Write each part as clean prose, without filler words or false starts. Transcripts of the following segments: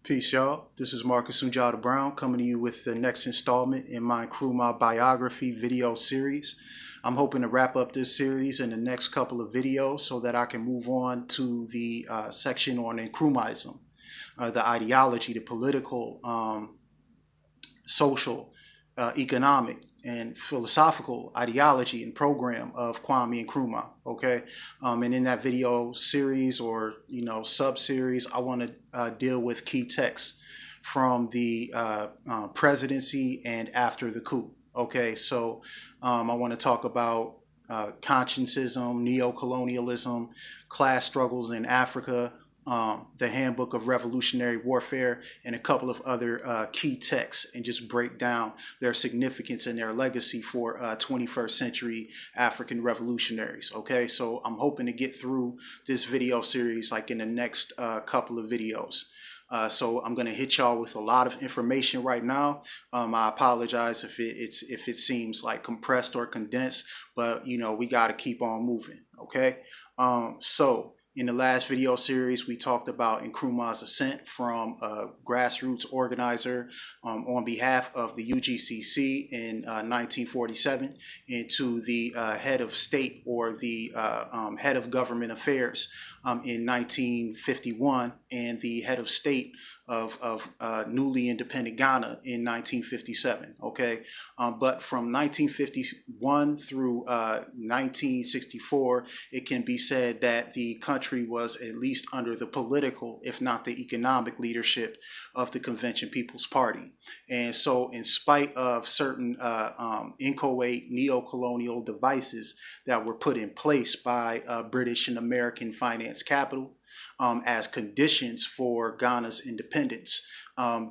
Peace, y'all. This is Marcus Sunjata Brown coming to you with the next installment in my Nkrumah biography video series. I'm hoping to wrap up this series in the next couple of videos so that I can move on to the section on Nkrumahism, the ideology, the political, social, economic, and philosophical ideology and program of Kwame Nkrumah. Okay, and in that video series or sub-series, I want to deal with key texts from the presidency and after the coup. Okay, so I want to talk about consciencism, neo-colonialism, class struggles in Africa, the Handbook of Revolutionary Warfare, and a couple of other key texts, and just break down their significance and their legacy for 21st century African revolutionaries. Okay, so I'm hoping to get through this video series like in the next couple of videos. So I'm going to hit y'all with a lot of information right now. I apologize if it seems like compressed or condensed, but we got to keep on moving. Okay, so in the last video series, we talked about Nkrumah's ascent from a grassroots organizer on behalf of the UGCC in 1947 into the head of state or the head of government affairs in 1951 and the head of state of newly independent Ghana in 1957. Okay, but from 1951 through 1964, it can be said that the country was at least under the political, if not the economic leadership of the Convention People's Party. And so in spite of certain inchoate neo-colonial devices that were put in place by British and American finance capital, as conditions for Ghana's independence,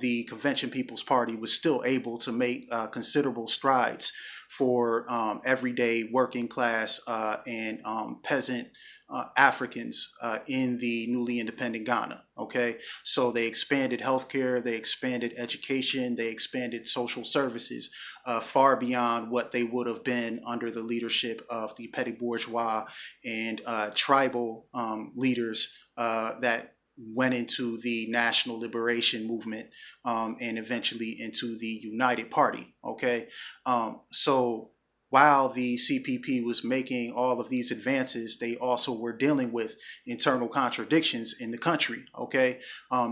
the Convention People's Party was still able to make considerable strides for everyday working class and peasant Africans in the newly independent Ghana. Okay, so they expanded healthcare, they expanded education, they expanded social services far beyond what they would have been under the leadership of the petty bourgeois and tribal leaders that went into the national liberation movement and eventually into the United Party. Okay, so while the CPP was making all of these advances, they also were dealing with internal contradictions in the country. Okay,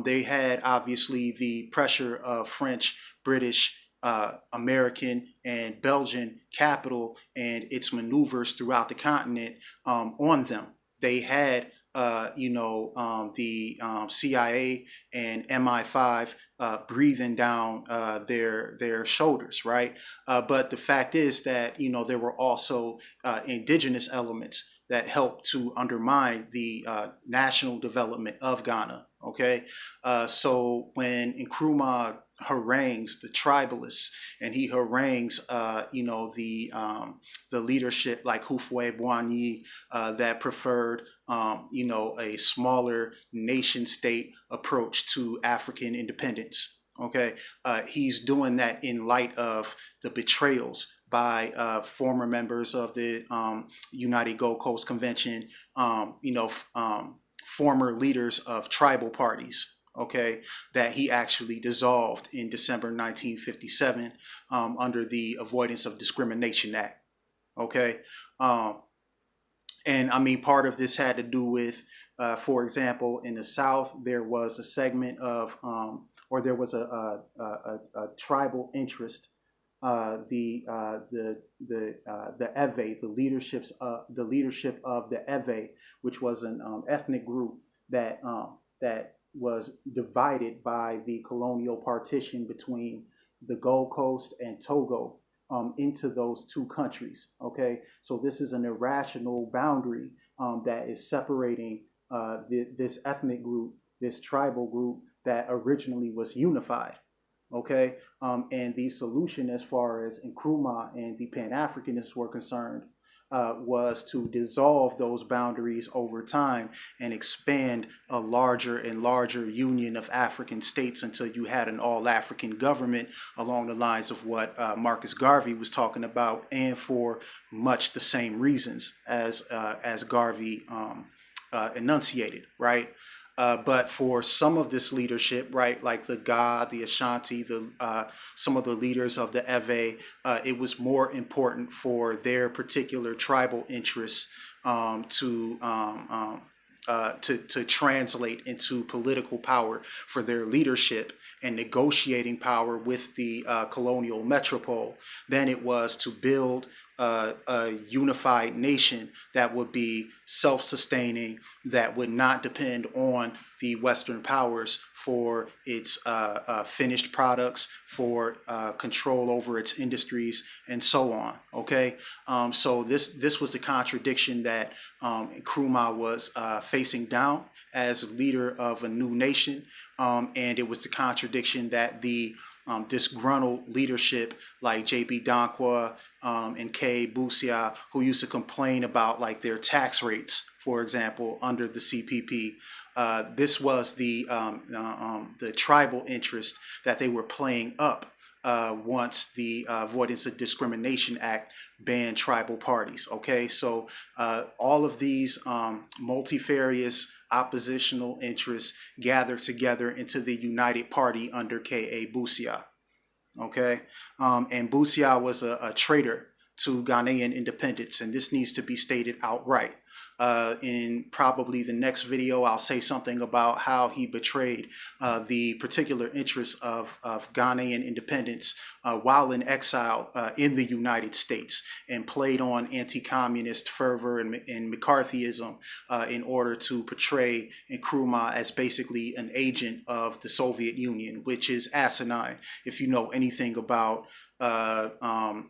they had obviously the pressure of French, British, American, and Belgian capital and its maneuvers throughout the continent on them. They had the CIA and MI5 breathing down their shoulders, right? But the fact is that there were also indigenous elements that helped to undermine the national development of Ghana. Okay, so when Nkrumah harangues the tribalists and he harangues the leadership like Houphouët Boigny that preferred a smaller nation state approach to African independence. Okay, he's doing that in light of the betrayals by former members of the United Gold Coast Convention, former leaders of tribal parties. Okay, that he actually dissolved in December 1957 under the Avoidance of Discrimination Act. Okay, and I mean, part of this had to do with, for example, in the South, there was a segment of, or there was a tribal interest, the Ewe, the leadership of the Ewe, which was an ethnic group that was divided by the colonial partition between the Gold Coast and Togo into those two countries. Okay, so this is an irrational boundary that is separating this ethnic group, this tribal group that originally was unified. Okay, and the solution as far as Nkrumah and the Pan-Africanists were concerned was to dissolve those boundaries over time and expand a larger and larger union of African states until you had an all-African government along the lines of what Marcus Garvey was talking about, and for much the same reasons as Garvey enunciated, right? But for some of this leadership, right, like the Ga, the Ashanti, some of the leaders of the Ewe, it was more important for their particular tribal interests to translate into political power for their leadership and negotiating power with the colonial metropole than it was to build a unified nation that would be self-sustaining, that would not depend on the Western powers for its finished products, for control over its industries, and so on. Okay, so this was the contradiction that Nkrumah was facing down as leader of a new nation, and it was the contradiction that the disgruntled leadership like J.B. Dankwa and K. Busia, who used to complain about like their tax rates, for example, under the CPP. This was the tribal interest that they were playing up once the Avoidance of Discrimination Act banned tribal parties. Okay, so all of these multifarious oppositional interests gathered together into the United Party under K.A. Busia. Okay, and Busia was a traitor to Ghanaian independence, and this needs to be stated outright. In probably the next video, I'll say something about how he betrayed the particular interests of Ghanaian independence while in exile in the United States, and played on anti-communist fervor and McCarthyism in order to portray Nkrumah as basically an agent of the Soviet Union, which is asinine if you know anything about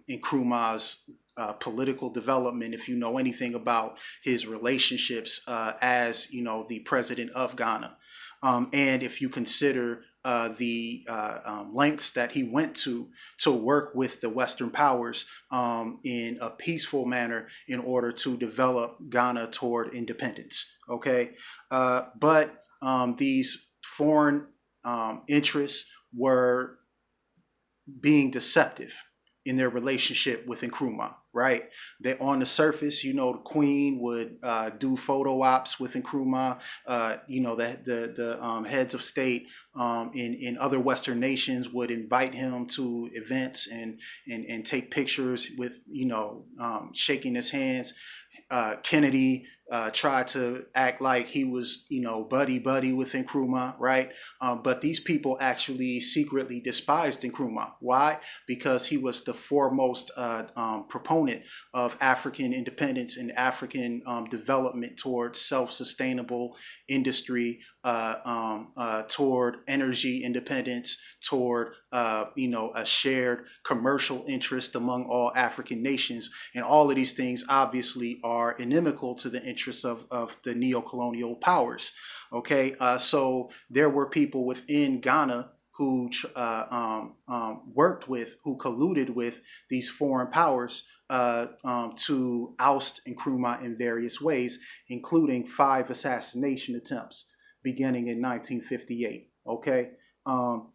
Nkrumah's political development, if you know anything about his relationships as the president of Ghana, and if you consider the lengths that he went to work with the Western powers in a peaceful manner in order to develop Ghana toward independence. Okay, but these foreign interests were being deceptive in their relationship with Nkrumah, right? They, on the surface, the Queen would do photo ops with Nkrumah. The heads of state in other Western nations would invite him to events and take pictures with, shaking his hands. Kennedy tried to act like he was, buddy with Nkrumah, right? But these people actually secretly despised Nkrumah. Why? Because he was the foremost proponent of African independence and African development towards self-sustainable industry, toward energy independence, toward a shared commercial interest among all African nations. And all of these things obviously are inimical to the interests of the neo-colonial powers. Okay, so there were people within Ghana who colluded with these foreign powers to oust Nkrumah in various ways, including 5 assassination attempts beginning in 1958. Okay,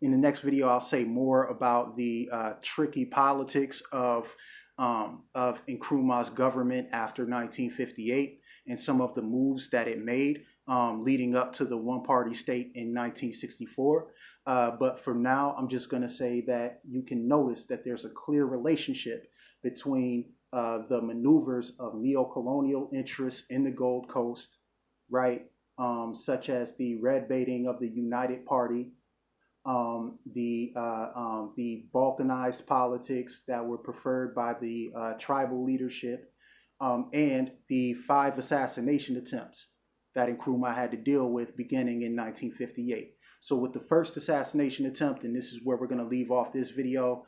in the next video, I'll say more about the tricky politics of Nkrumah's government after 1958 and some of the moves that it made leading up to the one-party state in 1964. But for now, I'm just going to say that you can notice that there's a clear relationship between the maneuvers of neo-colonial interests in the Gold Coast, right? Such as the red baiting of the United Party, the balkanized politics that were preferred by the tribal leadership, and the 5 assassination attempts that Nkrumah had to deal with beginning in 1958. So with the first assassination attempt, and this is where we're going to leave off this video,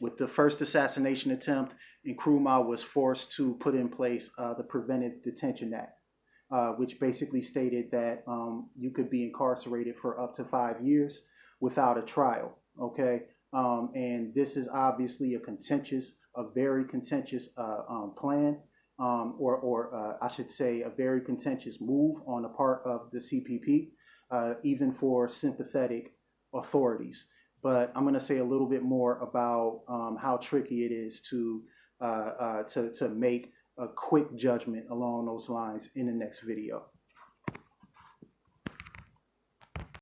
with the first assassination attempt, Nkrumah was forced to put in place the Preventive Detention Act, which basically stated that you could be incarcerated for up to 5 years without a trial. Okay, and this is obviously a very contentious plan, or I should say a very contentious move on the part of the CPP, even for sympathetic authorities. But I'm going to say a little bit more about how tricky it is to make a quick judgment along those lines in the next video.